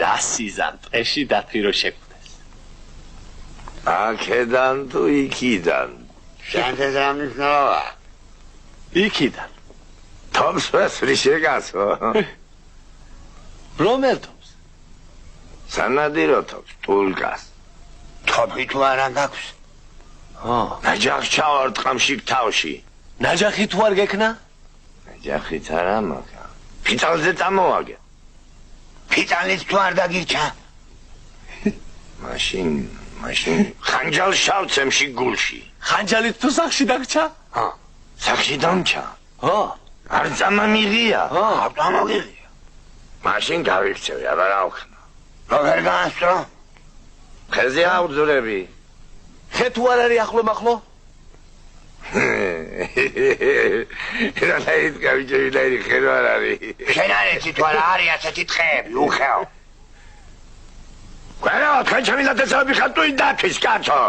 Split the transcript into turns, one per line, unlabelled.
დასიზან ტყეში დათვირო შეკვდეს.
აქედან თუ იქიდან?
შენთვის რა მნიშვნელობა?
იქიდან.
თობს ვესვრი შეგასო.
რომელ თობს?
სანადირო თობს, ტულკას.
თოფი თუ არა გაქვს?
ნაჯახ ჩავარ ტყამში თავში.
ნაჯახი თუ არ გექნა?
ნაჯახით არა მაგა. ფიტალზე წამოვაგე.
ფიტალით თუ არ დაგირჩა?
მაშინ ხანჯალს შავცემში გულში.
ხანჯალით თუ სახში დაგჭა?
სახში დამჩა. არ წამამიღია.
არ წამოგიღია.
მაშინ გავიქცევი, აბა რა ვქნა.
როგორ განსწრო?
ხეზე ავძვრები.
ხე თუ არ არის ახლო მახლო?
რა ნაირ გავიჭები ნაირი ხე რო არ არის.
შენ არ იცი თუ არა არის ასეთი ტყეები, უხეო.
ყველა თქვენ ჩემი ლათესავები ხარ თუ დათვის კაცო.